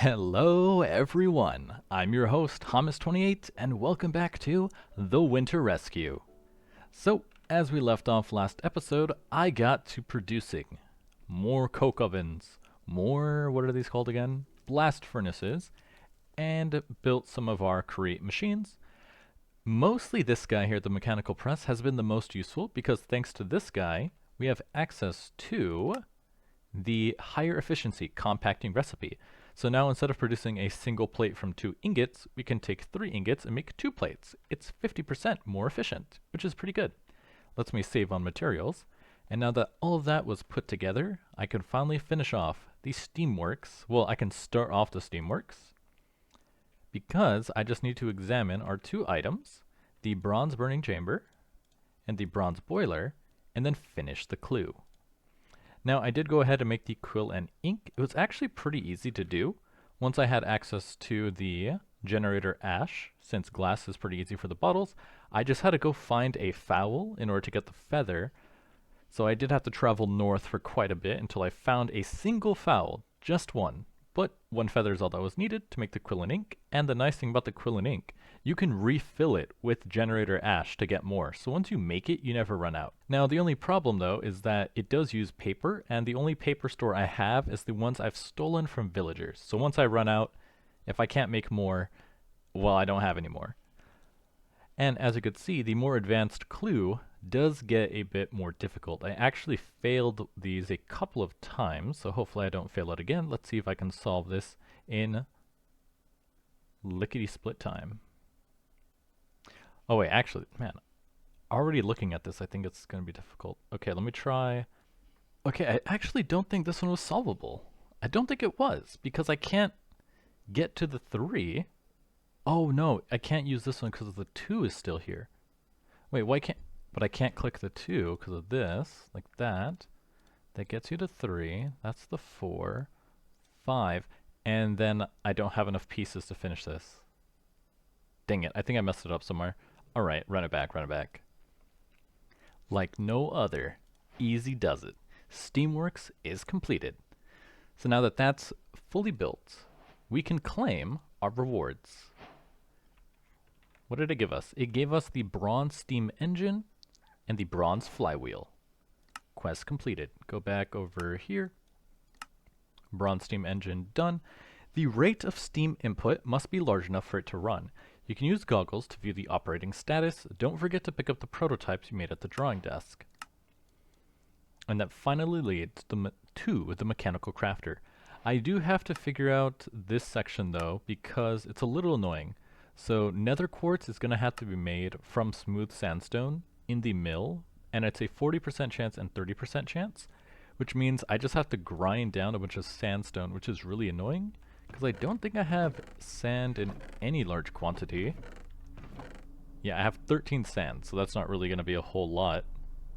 Hello everyone, I'm your host Hamas28 and welcome back to The Winter Rescue. So, as we left off last episode, I got to producing more coke ovens, more, what are these called again? Blast furnaces, and built some of our create machines. Mostly this guy here, the mechanical press, has been the most useful because thanks to this guy, we have access to the higher efficiency compacting recipe. So now instead of producing a single plate from 2 ingots, we can take 3 ingots and make 2 plates. It's 50% more efficient, which is pretty good. Lets me save on materials. And now that all of that was put together, I can finally finish off the steamworks. Well, I can start off the steamworks because I just need to examine our 2 items, the bronze burning chamber and the bronze boiler, and then finish the clue. Now, I did go ahead and make the quill and ink. It was actually pretty easy to do once I had access to the generator ash. Since glass is pretty easy for the bottles, I just had to go find a fowl in order to get the feather. So I did have to travel north for quite a bit until I found a single fowl, just one. But 1 feather is all that was needed to make the quill and ink. And the nice thing about the quill and ink, you can refill it with generator ash to get more. So once you make it, you never run out. Now, the only problem though is that it does use paper, and the only paper store I have is the ones I've stolen from villagers. So once I run out, if I can't make more, well, I don't have any more. And as you could see, the more advanced clue does get a bit more difficult. I actually failed these a couple of times, so hopefully I don't fail it again. Let's see if I can solve this in lickety-split time. Oh wait, actually, man, already looking at this, I think it's going to be difficult. Okay, let me try. Okay, I actually don't think this one was solvable. I don't think it was, because I can't get to the 3. Oh no, I can't use this one because the 2 is still here. Wait, why can't... But I can't click the 2 because of this, like that. That gets you to 3. That's the 4, 5, and then I don't have enough pieces to finish this. Dang it, I think I messed it up somewhere. Alright, run it back, run it back. Like no other, easy does it. Steamworks is completed. So now that that's fully built, we can claim our rewards. What did it give us? It gave us the bronze steam engine and the bronze flywheel. Quest completed. Go back over here. Bronze steam engine done. The rate of steam input must be large enough for it to run. You can use goggles to view the operating status. Don't forget to pick up the prototypes you made at the drawing desk. And that finally leads to the mechanical crafter. I do have to figure out this section though, because it's a little annoying. So nether quartz is going to have to be made from smooth sandstone in the mill, and it's a 40% chance and 30% chance, which means I just have to grind down a bunch of sandstone, which is really annoying, because I don't think I have sand in any large quantity. Yeah, I have 13 sand, so that's not really going to be a whole lot,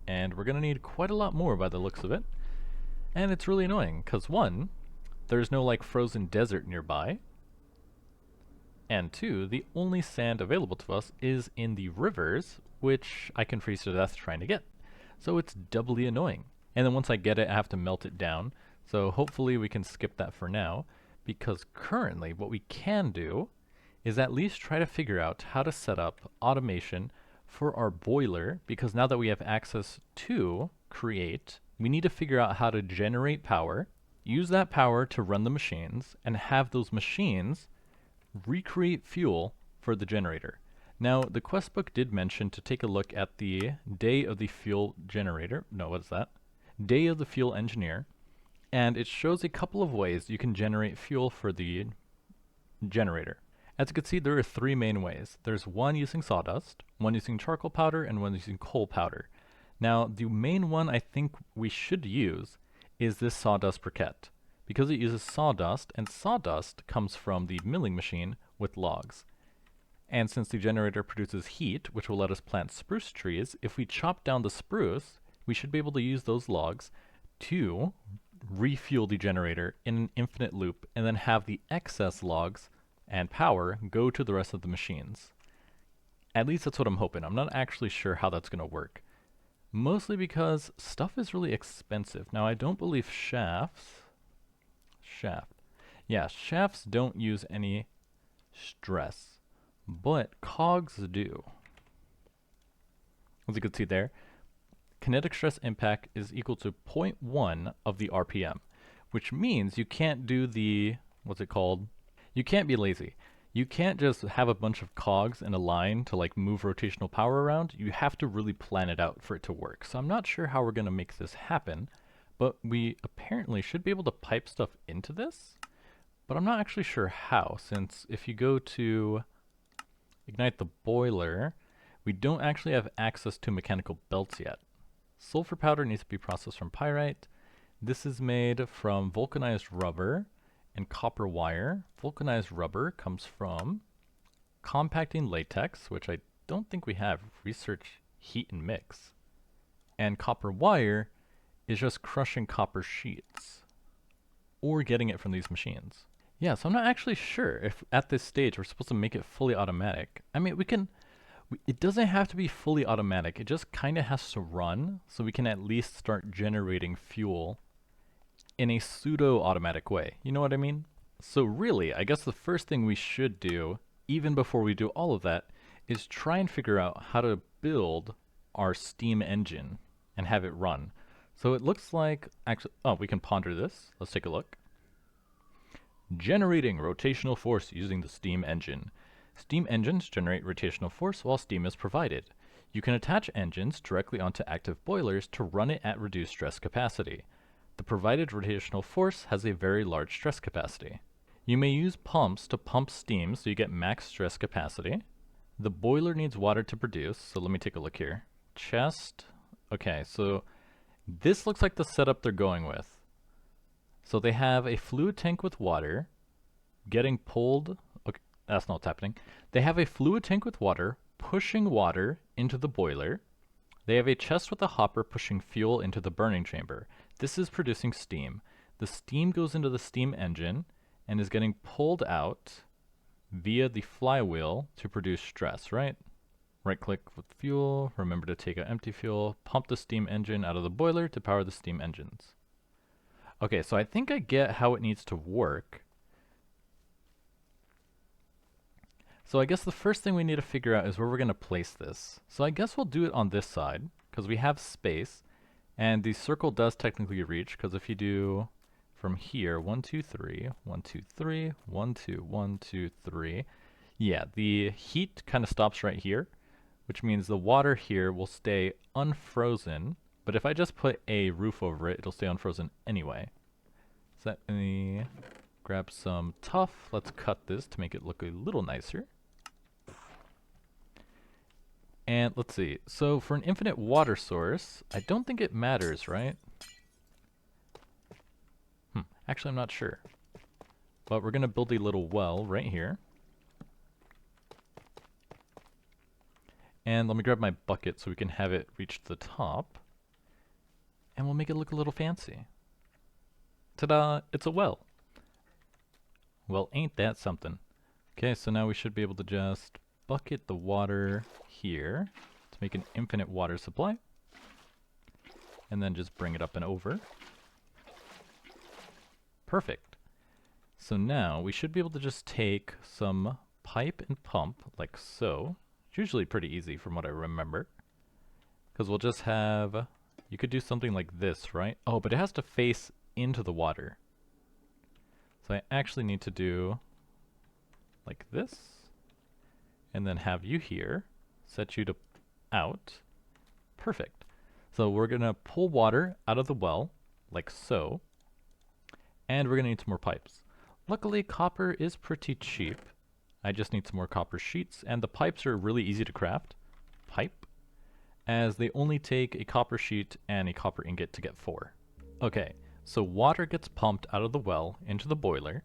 and we're going to need quite a lot more by the looks of it. And it's really annoying, because 1, there's no like frozen desert nearby, and 2, the only sand available to us is in the rivers, which I can freeze to death trying to get. So it's doubly annoying. And then once I get it, I have to melt it down. So hopefully we can skip that for now, because currently what we can do is at least try to figure out how to set up automation for our boiler, because now that we have access to create, we need to figure out how to generate power, use that power to run the machines, and have those machines recreate fuel for the generator. Now, the quest book did mention to take a look at the day of the fuel generator. No, what is that? Day of the fuel engineer. And it shows a couple of ways you can generate fuel for the generator. As you can see, there are 3 main ways. There's one using sawdust, one using charcoal powder, and one using coal powder. Now, the main one I think we should use is this sawdust briquette, because it uses sawdust, and sawdust comes from the milling machine with logs. And since the generator produces heat, which will let us plant spruce trees, if we chop down the spruce, we should be able to use those logs to refuel the generator in an infinite loop, and then have the excess logs and power go to the rest of the machines. At least that's what I'm hoping. I'm not actually sure how that's going to work. Mostly because stuff is really expensive. Now, I don't believe shaft. Yeah, shafts don't use any stress, but cogs do. As you can see there, kinetic stress impact is equal to zero point 0.1 of the RPM, which means you can't do the, what's it called? You can't be lazy. You can't just have a bunch of cogs in a line to like move rotational power around. You have to really plan it out for it to work. So I'm not sure how we're going to make this happen, but we apparently should be able to pipe stuff into this, but I'm not actually sure how, since if you go to ignite the boiler, we don't actually have access to mechanical belts yet. Sulfur powder needs to be processed from pyrite. This is made from vulcanized rubber and copper wire. Vulcanized rubber comes from compacting latex, which I don't think we have. Research heat and mix. And copper wire is just crushing copper sheets or getting it from these machines. Yeah, so I'm not actually sure if at this stage we're supposed to make it fully automatic. I mean, it doesn't have to be fully automatic. It just kind of has to run so we can at least start generating fuel in a pseudo-automatic way. You know what I mean? So really, I guess the first thing we should do, even before we do all of that, is try and figure out how to build our steam engine and have it run. So it looks like, actually, oh, we can ponder this. Let's take a look. Generating rotational force using the steam engine. Steam engines generate rotational force while steam is provided. You can attach engines directly onto active boilers to run it at reduced stress capacity. The provided rotational force has a very large stress capacity. You may use pumps to pump steam so you get max stress capacity. The boiler needs water to produce, so let me take a look here. Chest. Okay, so this looks like the setup they're going with. So they have a fluid tank with water getting pulled. Okay, that's not what's happening. They have a fluid tank with water pushing water into the boiler. They have a chest with a hopper pushing fuel into the burning chamber. This is producing steam. The steam goes into the steam engine and is getting pulled out via the flywheel to produce stress, right? Right click with fuel, remember to take out empty fuel, pump the steam engine out of the boiler to power the steam engines. Okay, so I think I get how it needs to work. So I guess the first thing we need to figure out is where we're going to place this. So I guess we'll do it on this side, because we have space, and the circle does technically reach, because if you do from here, 1, 2, 3, 1, 2, 3, 1, 2, 1, 2, 3, yeah, the heat kind of stops right here, which means the water here will stay unfrozen. But if I just put a roof over it, it'll stay unfrozen anyway. So let me grab some tuff. Let's cut this to make it look a little nicer. And let's see. So for an infinite water source, I don't think it matters, right? Actually, I'm not sure. But we're going to build a little well right here. And let me grab my bucket so we can have it reach the top. And we'll make it look a little fancy. Ta-da! It's a well. Well, ain't that something. Okay, so now we should be able to just bucket the water here to make an infinite water supply. And then just bring it up and over. Perfect. So now we should be able to just take some pipe and pump like so. It's usually pretty easy from what I remember. Because we'll just have... You could do something like this, right? Oh, but it has to face into the water. So I actually need to do like this. And then have you here. Set you to out. Perfect. So we're going to pull water out of the well, like so. And we're going to need some more pipes. Luckily, copper is pretty cheap. I just need some more copper sheets. And the pipes are really easy to craft. Pipe. As they only take a copper sheet and a copper ingot to get 4. Okay, so water gets pumped out of the well into the boiler.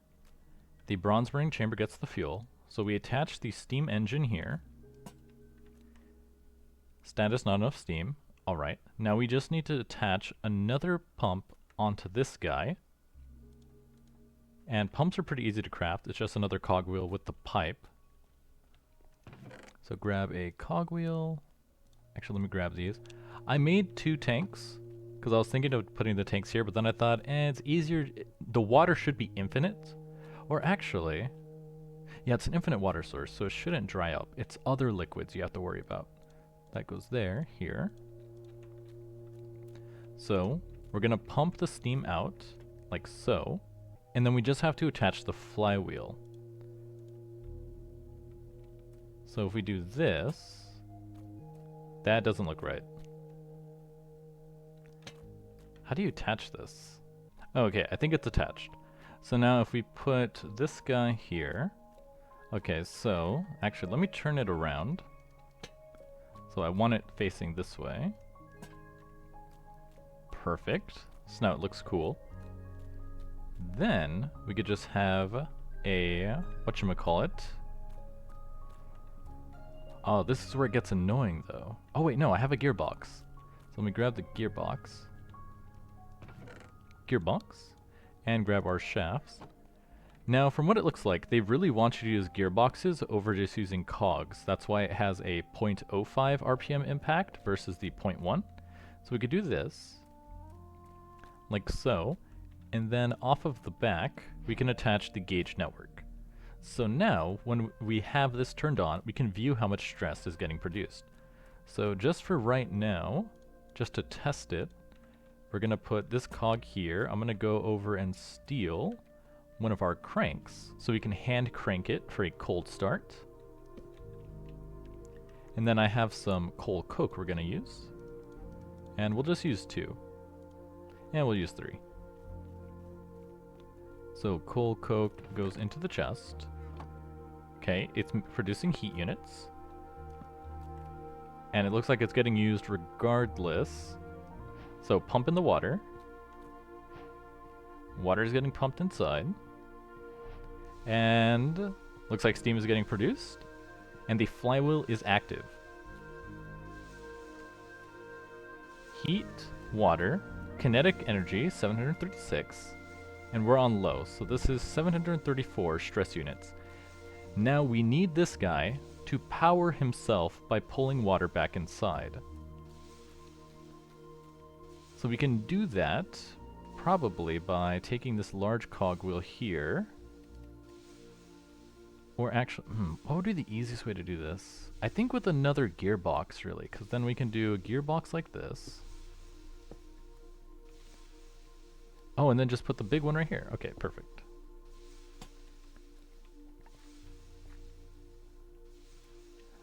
The bronze burning chamber gets the fuel. So we attach the steam engine here. Status not enough steam. Alright, now we just need to attach another pump onto this guy. And pumps are pretty easy to craft. It's just another cogwheel with the pipe. So grab a cogwheel. Actually, let me grab these. I made 2 tanks because I was thinking of putting the tanks here, but then I thought, it's easier. The water should be infinite. Or actually, yeah, it's an infinite water source, so it shouldn't dry up. It's other liquids you have to worry about. That goes there, here. So, we're gonna pump the steam out, like so. And then we just have to attach the flywheel. So if we do this, that doesn't look right. How do you attach this? Oh, okay, I think it's attached. So now if we put this guy here, okay, so actually let me turn it around. So I want it facing this way. Perfect. So now it looks cool. Then we could just have a, whatchamacallit. Oh, this is where it gets annoying though. Oh wait, no, I have a gearbox. So let me grab the gearbox. And grab our shafts. Now, from what it looks like, they really want you to use gearboxes over just using cogs. That's why it has a 0.05 RPM impact versus the 0.1. So we could do this, like so, and then off of the back, we can attach the gauge network. So now, when we have this turned on, we can view how much stress is getting produced. So just for right now, just to test it, we're going to put this cog here. I'm going to go over and steal one of our cranks so we can hand crank it for a cold start. And then I have some coal coke we're going to use. And we'll just use 2. And we'll use 3. So coal coke goes into the chest. Okay, it's producing heat units. And it looks like it's getting used regardless. So pump in the water. Water is getting pumped inside. And looks like steam is getting produced. And the flywheel is active. Heat, water, kinetic energy, 736. And we're on low, so this is 734 stress units. Now we need this guy to power himself by pulling water back inside. So we can do that probably by taking this large cogwheel here. Or actually, what would be the easiest way to do this? I think with another gearbox, really, because then we can do a gearbox like this. Oh, and then just put the big one right here. Okay, perfect.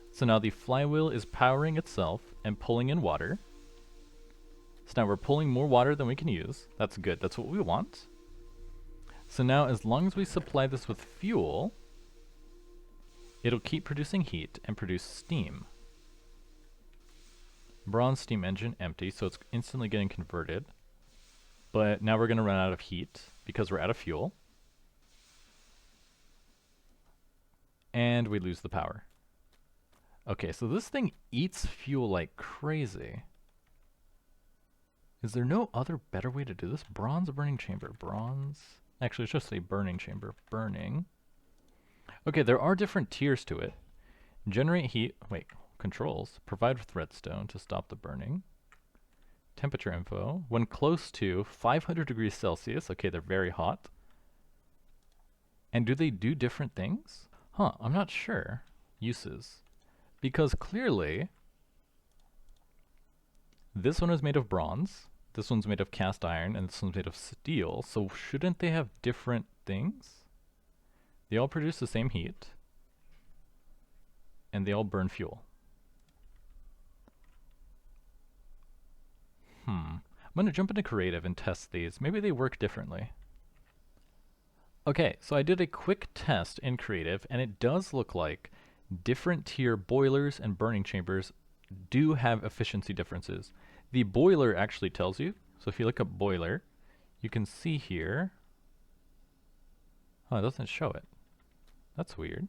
So now the flywheel is powering itself and pulling in water. So now we're pulling more water than we can use. That's good. That's what we want. So now as long as we supply this with fuel, it'll keep producing heat and produce steam. Bronze steam engine empty, so it's instantly getting converted. But now we're going to run out of heat because we're out of fuel. And we lose the power. Okay, so this thing eats fuel like crazy. Is there no other better way to do this? Bronze burning chamber. Bronze. Actually, it's just a burning chamber. Burning. Okay, there are different tiers to it. Generate heat. Wait, controls. Provide with redstone to stop the burning. Temperature info. When close to 500 degrees Celsius. Okay, they're very hot. And do they do different things? Huh, I'm not sure. Uses. Because clearly, this one is made of bronze, this one's made of cast iron, and this one's made of steel, so shouldn't they have different things? They all produce the same heat, and they all burn fuel. I'm gonna jump into creative and test these. Maybe they work differently. Okay, so I did a quick test in creative, and it does look like different tier boilers and burning chambers do have efficiency differences. The boiler actually tells you. So if you look up boiler, you can see here. Oh, it doesn't show it. That's weird.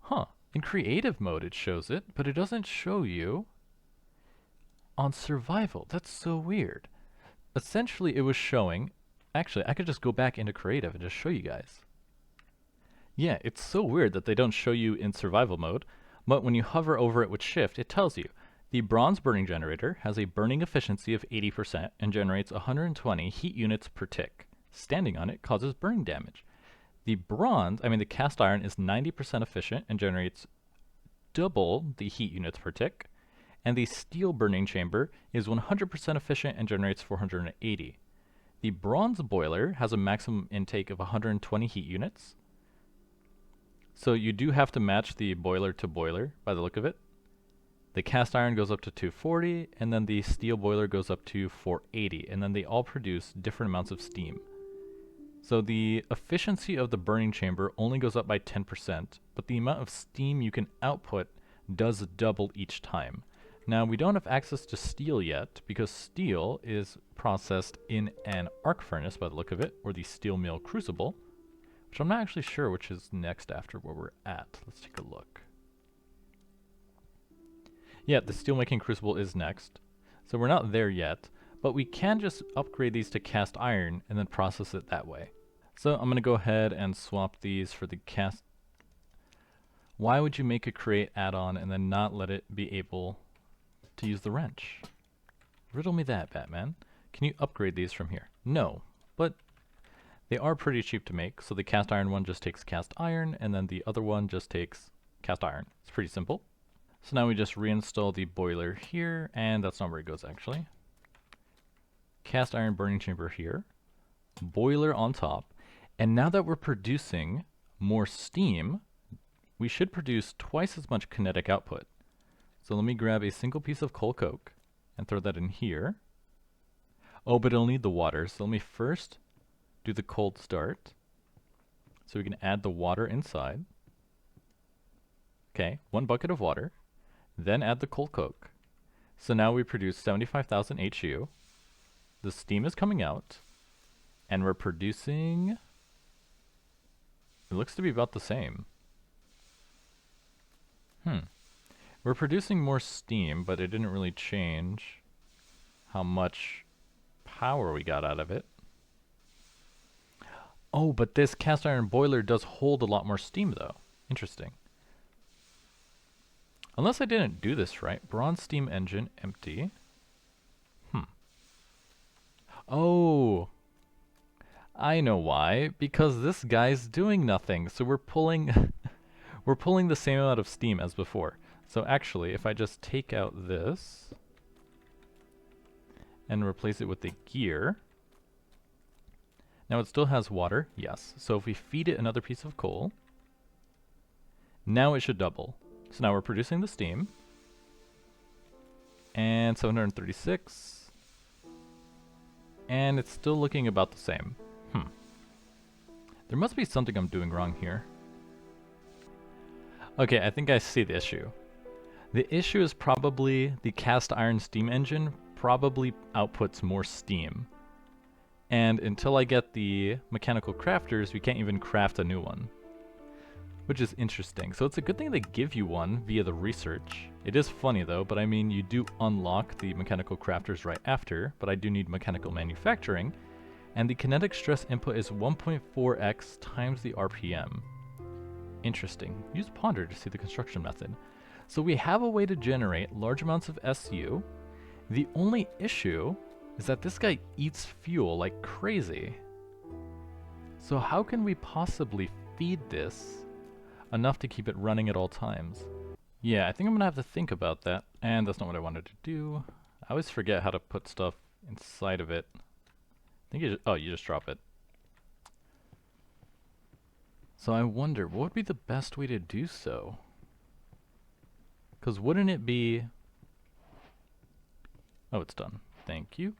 Huh. In creative mode it shows it, but it doesn't show you on survival. That's so weird. Essentially it was showing, actually I could just go back into creative and just show you guys. Yeah, it's so weird that they don't show you in survival mode, but when you hover over it with shift, it tells you the bronze burning generator has a burning efficiency of 80% and generates 120 heat units per tick. standing on it causes burning damage. The the cast iron is 90% efficient and generates double the heat units per tick, and the steel burning chamber is 100% efficient and generates 480. The bronze boiler has a maximum intake of 120 heat units. So you do have to match the boiler to boiler by the look of it. The cast iron goes up to 240, and then the steel boiler goes up to 480, and then they all produce different amounts of steam. So the efficiency of the burning chamber only goes up by 10%, but the amount of steam you can output does double each time. Now, we don't have access to steel yet, because steel is processed in an arc furnace by the look of it, or the steel mill crucible, which I'm not actually sure which is next after where we're at. Let's take a look. Yeah, the steelmaking crucible is next, so we're not there yet, but we can just upgrade these to cast iron and then process it that way. So I'm going to go ahead and swap these for the cast. Why would you make a create add-on and then not let it be able to use the wrench? Riddle me that, Batman. Can you upgrade these from here? No, but they are pretty cheap to make. So the cast iron one just takes cast iron, and then the other one just takes cast iron. It's pretty simple. So now we just reinstall the boiler here, and that's not where it goes actually. Cast iron burning chamber here, boiler on top, and now that we're producing more steam, we should produce twice as much kinetic output. So let me grab a single piece of coal coke and throw that in here. Oh, but it'll need the water, so let me first do the cold start so we can add the water inside. Okay, 1 bucket of water, then add the coal coke. So now we produce 75,000 HU. The steam is coming out, and we're producing, it looks to be about the same. We're producing more steam, but it didn't really change how much power we got out of it. Oh, but this cast iron boiler does hold a lot more steam though. Interesting. Unless I didn't do this right. Bronze steam engine, empty. Oh, I know why. Because this guy's doing nothing. So we're pulling we're pulling the same amount of steam as before. So actually, if I just take out this and replace it with the gear, now it still has water, yes. So if we feed it another piece of coal, now it should double. So now we're producing the steam, and 736, and it's still looking about the same. There must be something I'm doing wrong here. Okay, I think I see the issue. The issue is probably the cast iron steam engine probably outputs more steam. And until I get the mechanical crafters, we can't even craft a new one. Which is interesting. So it's a good thing they give you one via the research. It is funny though, but I mean, you do unlock the mechanical crafters right after, but I do need mechanical manufacturing. And the kinetic stress input is 1.4x times the RPM. Interesting. Use Ponder to see the construction method. So we have a way to generate large amounts of SU. The only issue is that this guy eats fuel like crazy. So how can we possibly feed this enough to keep it running at all times? Yeah, I think I'm gonna have to think about that. And that's not what I wanted to do. I always forget how to put stuff inside of it. I think you just drop it. So I wonder, what would be the best way to do so? Because wouldn't it be... Oh, it's done. Thank you.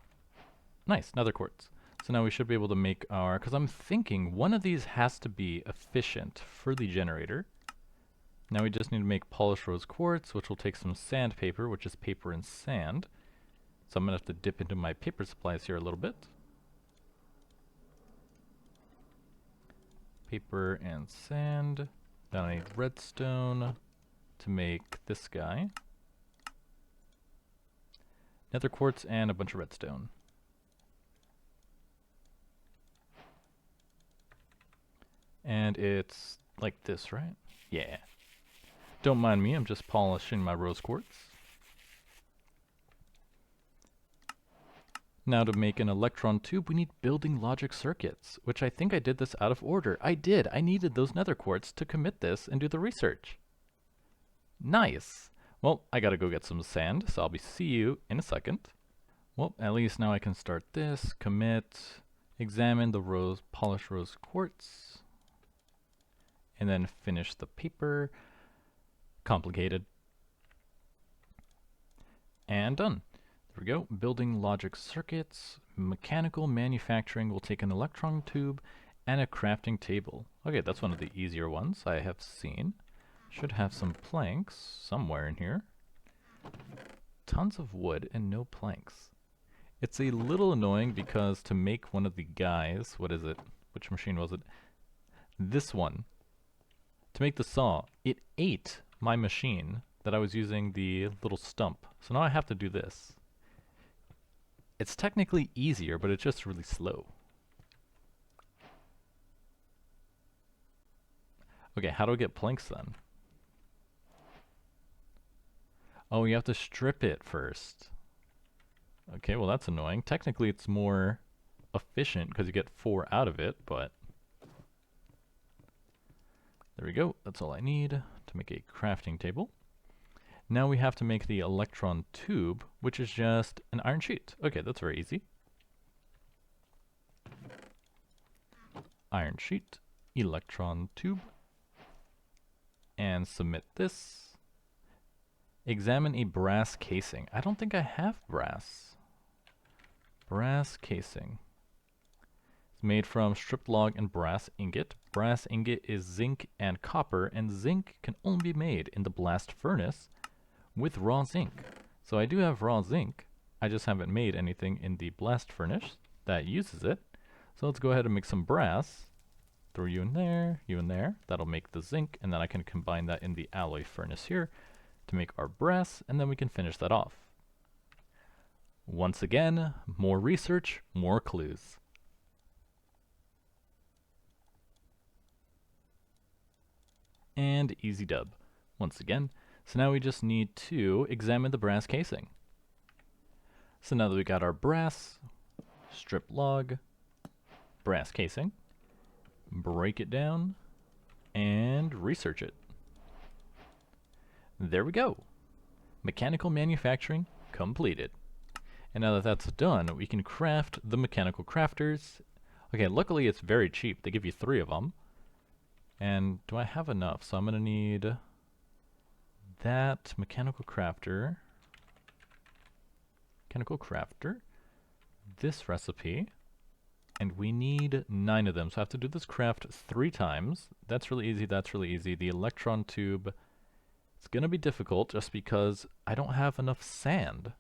Nice, nether quartz. So now we should be able to make our... Because I'm thinking one of these has to be efficient for the generator. Now we just need to make polished rose quartz, which will take some sandpaper, which is paper and sand. So I'm going to have to dip into my paper supplies here a little bit. Paper and sand. Then I need redstone to make this guy. Nether quartz and a bunch of redstone. And it's like this, right? Yeah. Don't mind me, I'm just polishing my rose quartz. Now to make an electron tube, we need building logic circuits, which I think I did this out of order. I did. I needed those nether quartz to commit this and do the research. Nice. Well, I gotta go get some sand, so see you in a second. Well, at least now I can start this, commit, examine the polished rose quartz, and then finish the paper. Complicated. And done. There we go. Building logic circuits. Mechanical manufacturing will take an electron tube and a crafting table. Okay, that's one of the easier ones I have seen. Should have some planks somewhere in here. Tons of wood and no planks. It's a little annoying because to make one of the guys, what is it? Which machine was it? This one. To make the saw, it ate my machine that I was using the little stump. So now I have to do this. It's technically easier, but it's just really slow. Okay, how do I get planks then? Oh, you have to strip it first. Okay, well that's annoying. Technically it's more efficient because you get 4 out of it, but there we go. That's all I need to make a crafting table. Now we have to make the electron tube, which is just an iron sheet. Okay, that's very easy. Iron sheet, electron tube, and submit this. Examine a brass casing. I don't think I have brass. Brass casing. It's made from stripped log and brass ingot. Brass ingot is zinc and copper, and zinc can only be made in the blast furnace with raw zinc. So I do have raw zinc. I just haven't made anything in the blast furnace that uses it. So let's go ahead and make some brass. Throw you in there, you in there. That'll make the zinc, and then I can combine that in the alloy furnace here to make our brass, and then we can finish that off. Once again, more research, more clues. And easy dub. Once again. So now we just need to examine the brass casing. So now that we got our brass, strip log, brass casing, break it down, and research it. There we go. Mechanical manufacturing completed. And now that that's done, we can craft the mechanical crafters. Okay, luckily it's very cheap. They give you 3 of them. And do I have enough? So I'm going to need that mechanical crafter, this recipe, and we need 9 of them. So I have to do this craft 3 times. That's really easy, that's really easy. The electron tube, it's going to be difficult just because I don't have enough sand.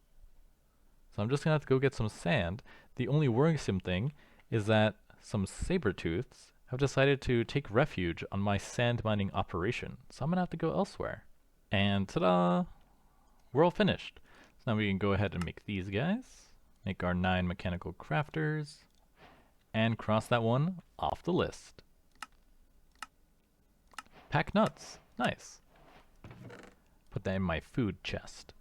So I'm just going to have to go get some sand. The only worrisome thing is that some saber-tooths have decided to take refuge on my sand mining operation. So I'm going to have to go elsewhere. And ta-da! We're all finished. So now we can go ahead and make these guys. Make our 9 mechanical crafters. And cross that one off the list. Pack nuts. Nice. Put that in my food chest.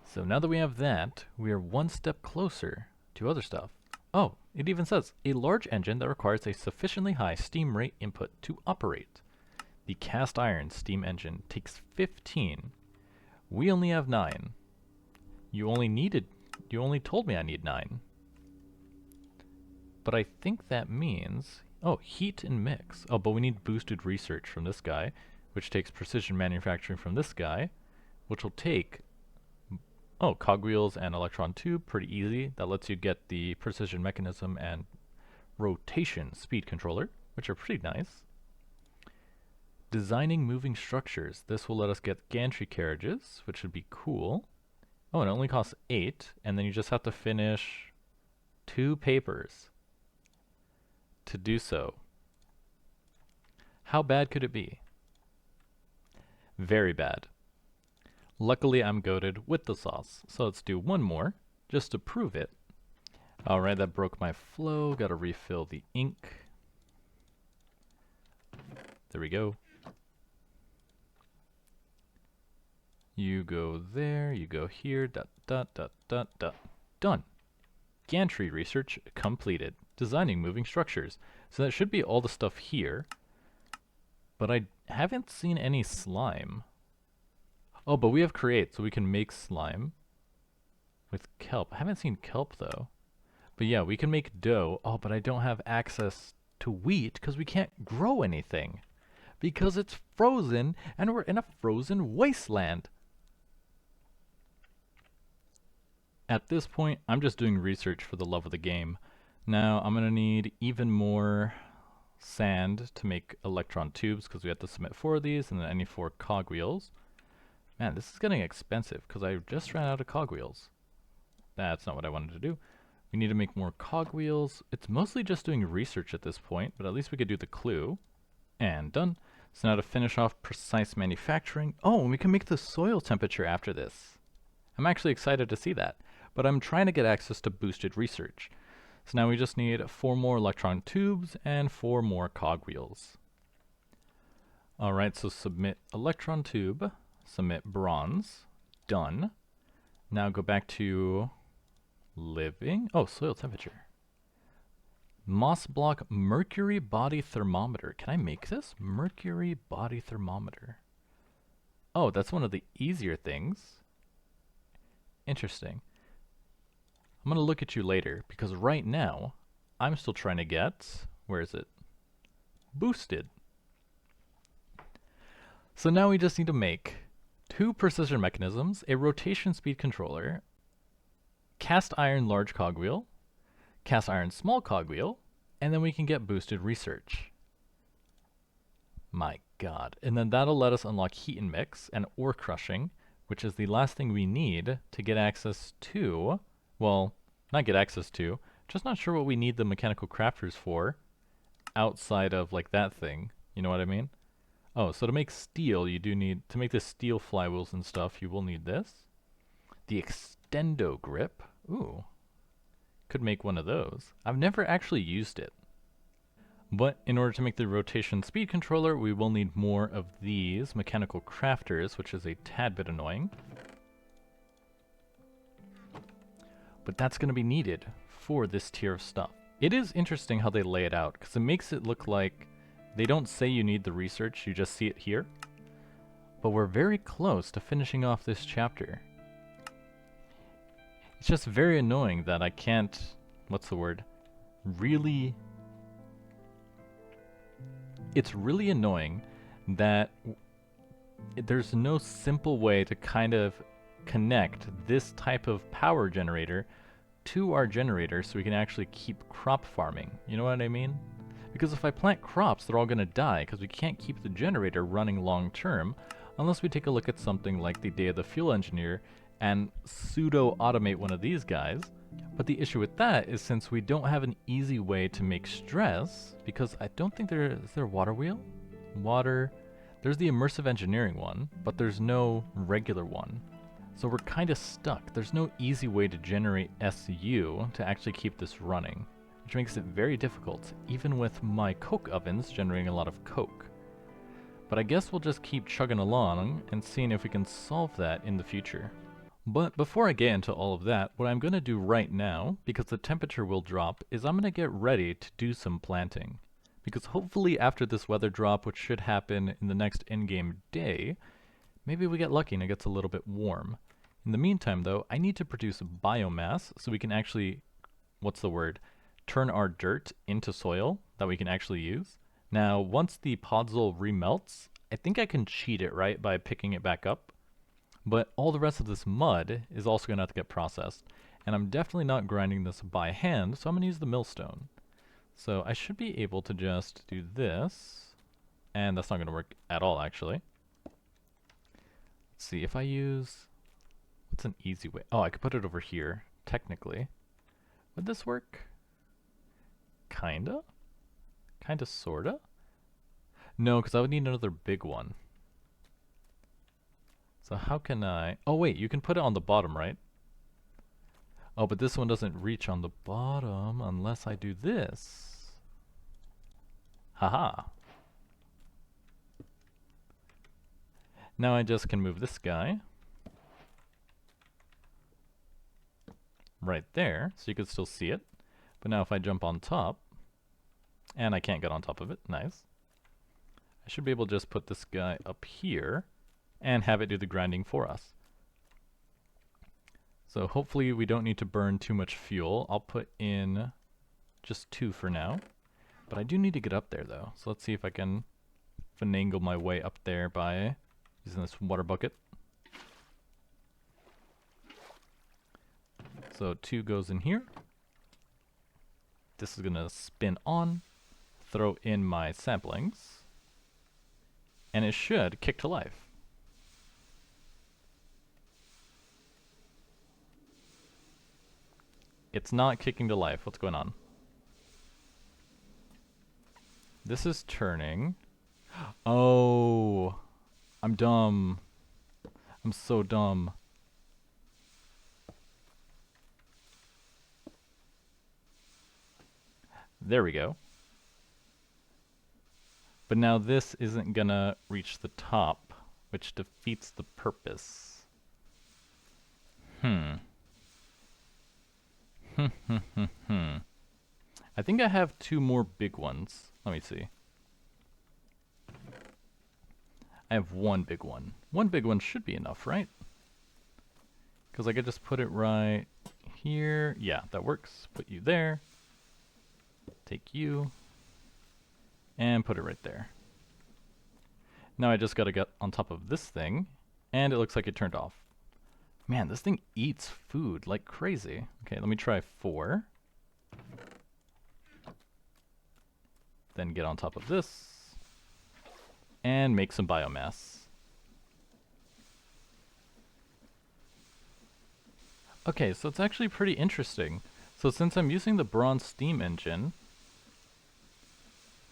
So now that we have that, we are one step closer to other stuff. Oh, it even says, a large engine that requires a sufficiently high steam rate input to operate. The cast iron steam engine takes 15. We only have 9. You only told me I need 9. But I think that means, oh, heat and mix. Oh, but we need boosted research from this guy, which takes precision manufacturing from this guy, which will take, oh, cogwheels and electron tube, pretty easy. That lets you get the precision mechanism and rotation speed controller, which are pretty nice. Designing moving structures. This will let us get gantry carriages, which would be cool. Oh, and it only costs 8, and then you just have to finish 2 papers to do so. How bad could it be? Very bad. Luckily, I'm goated with the sauce, so let's do 1 more, just to prove it. Alright, that broke my flow. Gotta refill the ink. There we go. You go there, you go here, dot, dot, dot, dot, dot, Done. Gantry research completed. Designing moving structures. So that should be all the stuff here. But I haven't seen any slime. Oh, but we have create, so we can make slime with kelp. I haven't seen kelp though. But yeah, we can make dough. Oh, but I don't have access to wheat because we can't grow anything. Because it's frozen and we're in a frozen wasteland. At this point, I'm just doing research for the love of the game. Now, I'm going to need even more sand to make electron tubes because we have to submit 4 of these and then any 4 cogwheels. Man, this is getting expensive because I just ran out of cogwheels. That's not what I wanted to do. We need to make more cogwheels. It's mostly just doing research at this point, but at least we could do the clue. And done. So now to finish off precise manufacturing. Oh, and we can make the soil temperature after this. I'm actually excited to see that. But I'm trying to get access to boosted research. So now we just need 4 more electron tubes and 4 more cogwheels. Alright, so submit electron tube, submit bronze, done. Now go back to living. Oh, soil temperature. Moss block mercury body thermometer. Can I make this? Mercury body thermometer. Oh, that's one of the easier things. Interesting. I'm going to look at you later because right now I'm still trying to get, where is it? Boosted. So now we just need to make 2 precision mechanisms, a rotation speed controller, cast iron large cogwheel, cast iron small cogwheel, and then we can get boosted research. My god. And then that'll let us unlock heat and mix and ore crushing, which is the last thing we need to get access to, well, not get access to, just not sure what we need the mechanical crafters for outside of like that thing. You know what I mean? Oh, so to make steel, you do need, to make the steel flywheels and stuff, you will need this. The extendo grip. Ooh. Could make one of those. I've never actually used it. But in order to make the rotation speed controller, we will need more of these mechanical crafters, which is a tad bit annoying. But that's going to be needed for this tier of stuff. It is interesting how they lay it out, because it makes it look like they don't say you need the research, you just see it here. But we're very close to finishing off this chapter. It's just very annoying that I can't, what's the word, really... It's really annoying that there's no simple way to kind of connect this type of power generator to our generator so we can actually keep crop farming. You know what I mean? Because if I plant crops, they're all going to die because we can't keep the generator running long term unless we take a look at something like the Day of the Fuel Engineer and pseudo-automate one of these guys. But the issue with that is since we don't have an easy way to make stress, because I don't think is there a water wheel? Water, there's the immersive engineering one, but there's no regular one. So we're kind of stuck. There's no easy way to generate SU to actually keep this running, which makes it very difficult, even with my coke ovens generating a lot of coke. But I guess we'll just keep chugging along and seeing if we can solve that in the future. But before I get into all of that, what I'm going to do right now, because the temperature will drop, is I'm going to get ready to do some planting. Because hopefully after this weather drop, which should happen in the next in-game day, maybe we get lucky and it gets a little bit warm. In the meantime though, I need to produce biomass so we can actually, what's the word, turn our dirt into soil that we can actually use. Now, once the podzol remelts, I think I can cheat it, right, by picking it back up. But all the rest of this mud is also going to have to get processed. And I'm definitely not grinding this by hand, so I'm going to use the millstone. So I should be able to just do this. And that's not going to work at all, actually. Let's see, if I use... What's an easy way? Oh, I could put it over here, technically. Would this work? Kinda? Kinda, sorta? No, because I would need another big one. So how can I... Oh wait, you can put it on the bottom, right? Oh, but this one doesn't reach on the bottom unless I do this. Haha. Now I just can move this guy. right there, so you can still see it. But now if I jump on top, and I can't get on top of it, nice. I should be able to just put this guy up here and have it do the grinding for us. So hopefully we don't need to burn too much fuel. I'll put in just 2 for now. But I do need to get up there though. So let's see if I can finagle my way up there by using this water bucket. So 2 goes in here. This is going to spin on, throw in my saplings, and it should kick to life. It's not kicking to life. What's going on? This is turning. Oh, I'm dumb. I'm so dumb. There we go. But now this isn't gonna reach the top, which defeats the purpose. I think I have 2 more big ones. Let me see. I have 1 big one. 1 big one should be enough, right? Because I could just put it right here. Yeah, that works. Put you there. Take you. And put it right there. Now I just gotta get on top of this thing. And it looks like it turned off. Man, this thing eats food like crazy. Okay, let me try 4. Then get on top of this. And make some biomass. Okay, so it's actually pretty interesting. So since I'm using the bronze steam engine,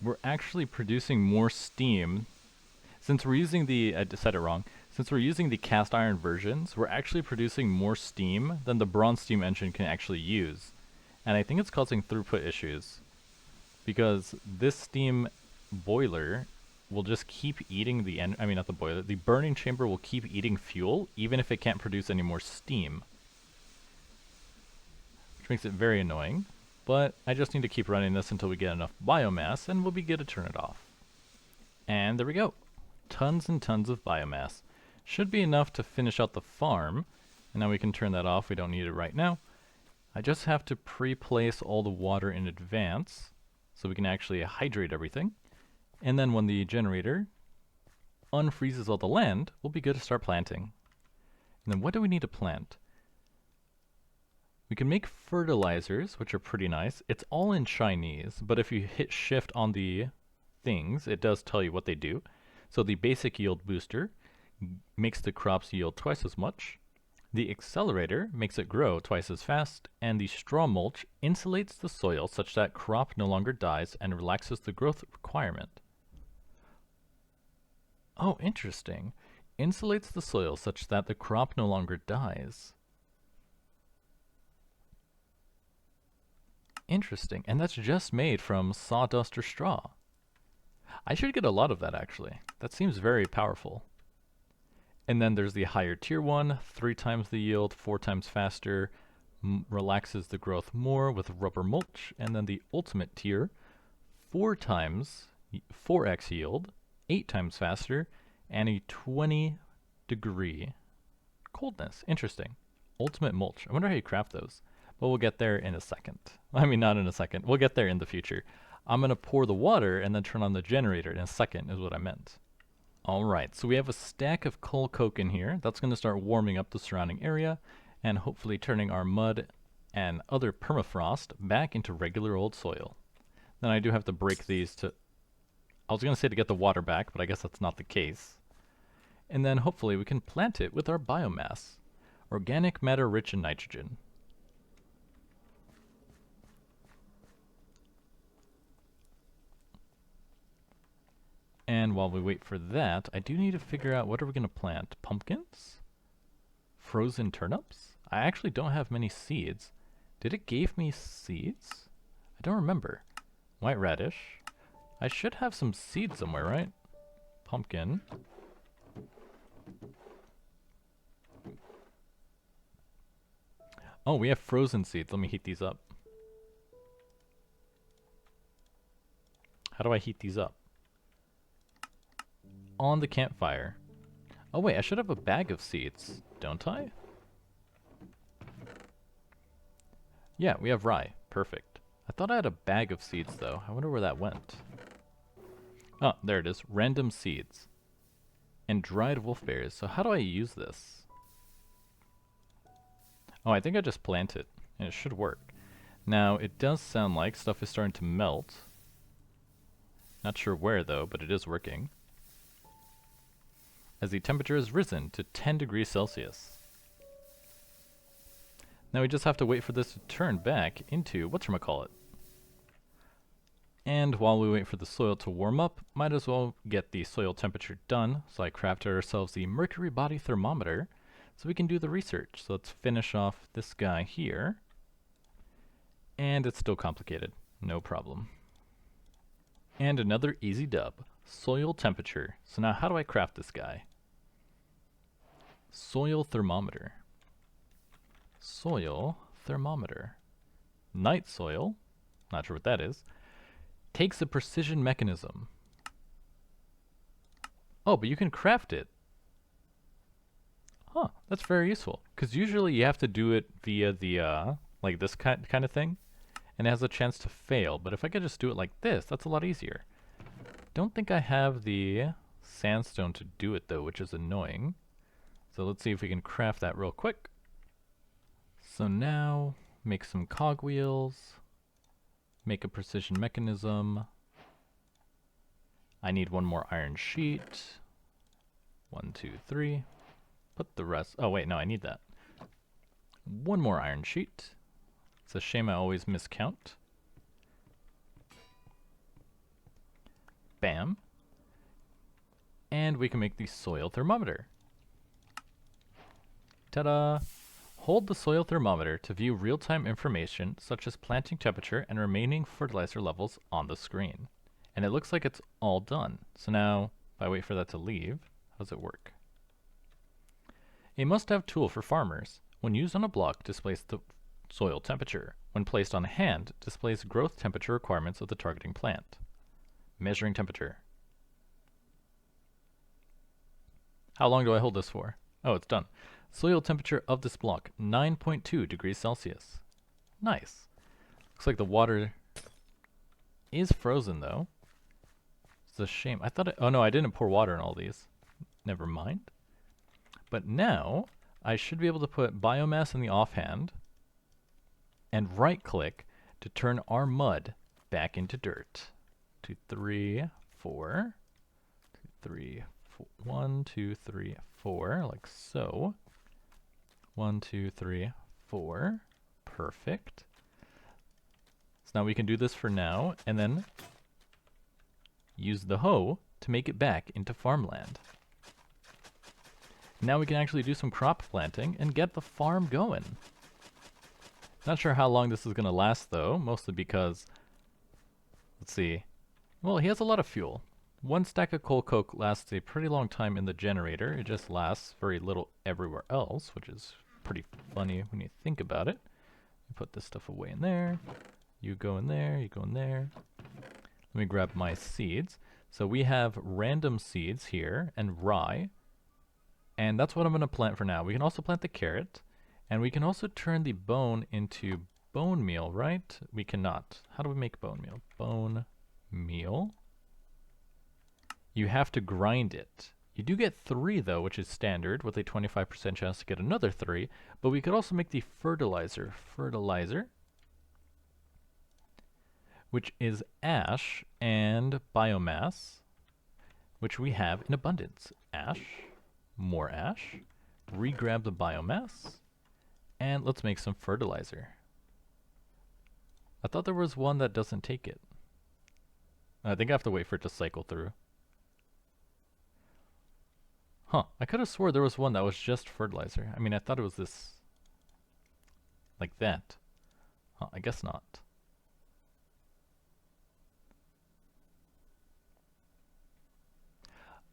we're actually producing more steam. Since we're using the, I said it wrong. Since we're using the cast iron versions, we're actually producing more steam than the bronze steam engine can actually use. And I think it's causing throughput issues. Because this steam boiler will just keep eating the I mean not the boiler, the burning chamber will keep eating fuel even if it can't produce any more steam. Which makes it very annoying. But I just need to keep running this until we get enough biomass and we'll be good to turn it off. And there we go. Tons and tons of biomass. Should be enough to finish out the farm. And now we can turn that off. We don't need it right now. I just have to pre-place all the water in advance so we can actually hydrate everything. And then when the generator unfreezes all the land, we'll be good to start planting. And then what do we need to plant? We can make fertilizers, which are pretty nice. It's all in Chinese, but if you hit shift on the things, it does tell you what they do. So the basic yield booster makes the crops yield twice as much. The accelerator makes it grow twice as fast, and the straw mulch insulates the soil such that crop no longer dies and relaxes the growth requirement. Oh, interesting. Insulates the soil such that the crop no longer dies. Interesting. And that's just made from sawdust or straw. I should get a lot of that actually. That seems very powerful. And then there's the higher tier one, 3 times the yield, 4 times faster, relaxes the growth more with rubber mulch. And then the ultimate tier, 4 times, 4x yield, 8 times faster, and a 20-degree coldness. Interesting. Ultimate mulch. I wonder how you craft those. But we'll get there in a second. I mean, not in a second. We'll get there in the future. I'm going to pour the water and then turn on the generator in a second is what I meant. Alright, so we have a stack of coal coke in here. That's going to start warming up the surrounding area and hopefully turning our mud and other permafrost back into regular old soil. Then I do have to break these to... I was going to say to get the water back, but I guess that's not the case. And then hopefully we can plant it with our biomass. Organic matter rich in nitrogen. And while we wait for that, I do need to figure out what are we going to plant. Pumpkins? Frozen turnips? I actually don't have many seeds. Did it give me seeds? I don't remember. White radish. I should have some seeds somewhere, right? Pumpkin. Oh, we have frozen seeds. Let me heat these up. How do I heat these up? On the campfire. Oh wait, I should have a bag of seeds, don't I? Yeah, we have rye. Perfect. I thought I had a bag of seeds though. I wonder where that went. Oh, there it is. Random seeds. And dried wolfberries. So how do I use this? Oh, I think I just plant it. And it should work. Now, it does sound like stuff is starting to melt. Not sure where though, but it is working. As the temperature has risen to 10 degrees Celsius. Now we just have to wait for this to turn back into whatchamacallit. And while we wait for the soil to warm up, might as well get the soil temperature done. So I crafted ourselves the mercury body thermometer so we can do the research. So let's finish off this guy here. And it's still complicated. No problem. And another easy dub. Soil temperature. So now how do I craft this guy? Soil thermometer. Soil thermometer. Night soil. Not sure what that is. Takes a precision mechanism. Oh, but you can craft it. Huh, that's very useful. Because usually you have to do it via the, like this kind of thing. And it has a chance to fail. But if I could just do it like this, that's a lot easier. Don't think I have the sandstone to do it though, which is annoying. So let's see if we can craft that real quick. So now, make some cogwheels. Make a precision mechanism. I need one more iron sheet. 1, 2, 3. Put the rest. Oh wait, no, I need that. One more iron sheet. It's a shame I always miscount. Bam. And we can make the soil thermometer. Ta-da! Hold the soil thermometer to view real-time information such as planting temperature and remaining fertilizer levels on the screen. And it looks like it's all done. So now, if I wait for that to leave, how does it work? A must-have tool for farmers. When used on a block, displays the soil temperature. When placed on a hand, displays growth temperature requirements of the targeting plant. Measuring temperature. How long do I hold this for? Oh, it's done. Soil temperature of this block, 9.2 degrees Celsius. Nice. Looks like the water is frozen though. It's a shame. I thought oh no, I didn't pour water in all these. Never mind. But now, I should be able to put biomass in the offhand and right click to turn our mud back into dirt. 2, 3, 4. 2, 3, 4. 1, 2, 3, 4, like so. 1, 2, 3, 4. Perfect. So now we can do this for now, and then use the hoe to make it back into farmland. Now we can actually do some crop planting and get the farm going. Not sure how long this is going to last though, mostly because, let's see, well, he has a lot of fuel. One stack of coal coke lasts a pretty long time in the generator. It just lasts very little everywhere else, which is pretty funny when you think about it. You put this stuff away in there. You go in there, you go in there. Let me grab my seeds. So we have random seeds here and rye. And that's what I'm going to plant for now. We can also plant the carrot. And we can also turn the bone into bone meal, right? We cannot. How do we make bone meal? Bone meal. You have to grind it. You do get 3 though, which is standard, with a 25% chance to get another 3. But we could also make the fertilizer. Fertilizer. Which is ash and biomass, which we have in abundance. Ash, more ash, re-grab the biomass, and let's make some fertilizer. I thought there was one that doesn't take it. I think I have to wait for it to cycle through. Huh, I could have swore there was one that was just fertilizer. I mean, I thought it was this, like that. Huh, I guess not.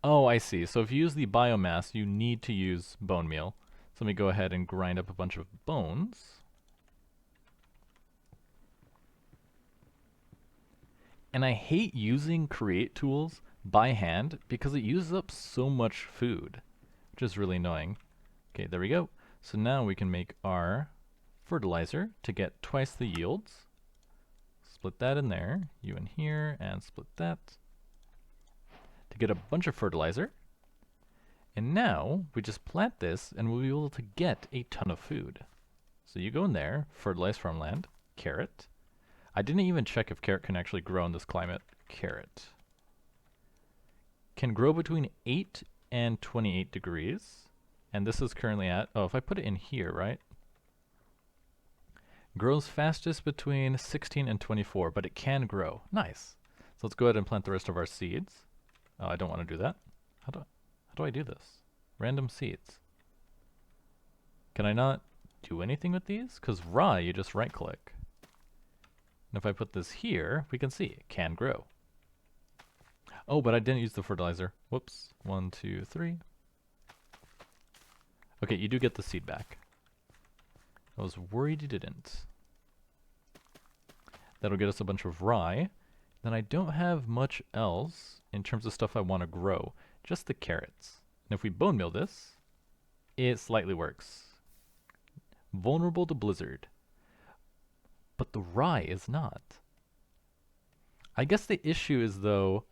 Oh, I see. So if you use the biomass, you need to use bone meal. So let me go ahead and grind up a bunch of bones. And I hate using create tools by hand because it uses up so much food, which is really annoying. Okay, there we go. So now we can make our fertilizer to get twice the yields. Split that in there, you in here, and split that to get a bunch of fertilizer. And now we just plant this and we'll be able to get a ton of food. So you go in there, fertilize farmland, carrot. I didn't even check if carrot can actually grow in this climate. Carrot. Can grow between 8 and 28 degrees. And this is currently at, oh, if I put it in here, right? Grows fastest between 16 and 24, but it can grow. Nice. So let's go ahead and plant the rest of our seeds. Oh, I don't want to do that. How do I do this? Random seeds. Can I not do anything with these? Because rye, you just right click. And if I put this here, we can see it can grow. Oh, but I didn't use the fertilizer. Whoops. 1, 2, 3. Okay, you do get the seed back. I was worried you didn't. That'll get us a bunch of rye. Then I don't have much else in terms of stuff I want to grow. Just the carrots. And if we bone meal this, it slightly works. Vulnerable to blizzard. But the rye is not. I guess the issue is, though,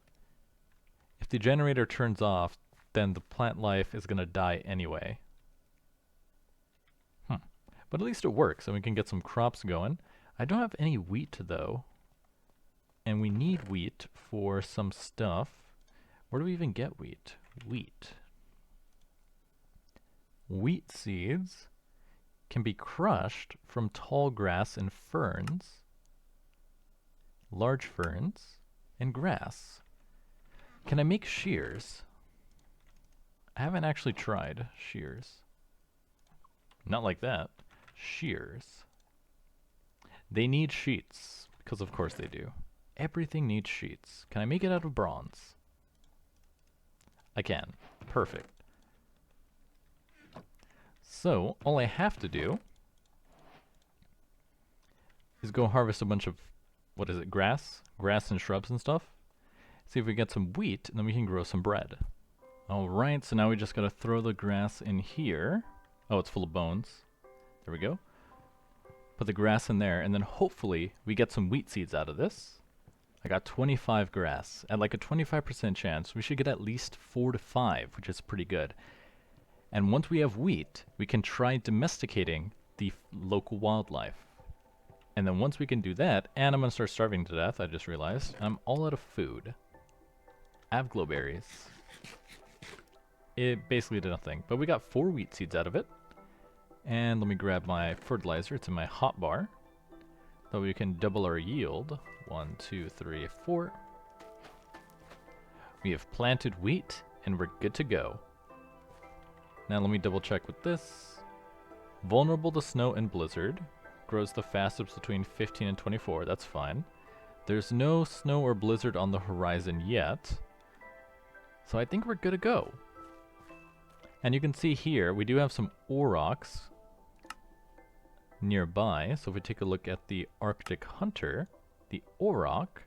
if the generator turns off, then the plant life is going to die anyway. But at least it works, and we can get some crops going. I don't have any wheat, though. And we need wheat for some stuff. Where do we even get wheat? Wheat. Wheat seeds can be crushed from tall grass and ferns, large ferns, and grass. Can I make shears? I haven't actually tried shears. Not like that. Shears. They need sheets, because of course they do. Everything needs sheets. Can I make it out of bronze? I can. Perfect. So, all I have to do is go harvest a bunch of, what is it, grass? Grass and shrubs and stuff. See if we get some wheat, and then we can grow some bread. Alright, so now we just gotta throw the grass in here. Oh, it's full of bones. There we go. Put the grass in there, and then hopefully we get some wheat seeds out of this. I got 25 grass. At like a 25% chance, we should get at least 4 to 5, which is pretty good. And once we have wheat, we can try domesticating the local wildlife. And then once we can do that, and I'm going to start starving to death, I just realized, I'm all out of food. I have glowberries. It basically did nothing, but we got 4 wheat seeds out of it. And let me grab my fertilizer, it's in my hotbar. So we can double our yield. 1, 2, 3, 4. We have planted wheat, and we're good to go. Now let me double check with this. Vulnerable to snow and blizzard. Grows the fastest between 15 and 24, that's fine. There's no snow or blizzard on the horizon yet. So I think we're good to go. And you can see here, we do have some aurochs nearby. So if we take a look at the Arctic hunter, the auroch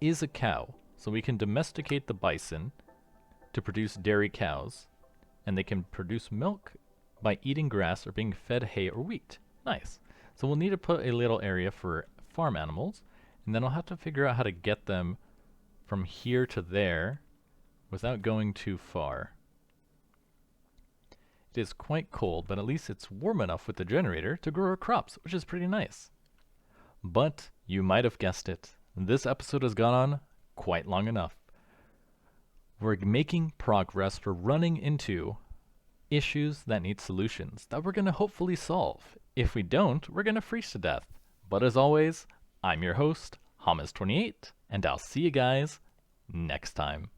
is a cow. So we can domesticate the bison to produce dairy cows. And they can produce milk by eating grass or being fed hay or wheat. Nice. So we'll need to put a little area for farm animals. And then I'll have to figure out how to get them from here to there without going too far. It is quite cold, but at least it's warm enough with the generator to grow our crops, which is pretty nice. But you might have guessed it, this episode has gone on quite long enough. We're making progress, we're running into issues that need solutions that we're going to hopefully solve. If we don't, we're going to freeze to death. But as always, I'm your host, Hamas28, and I'll see you guys next time.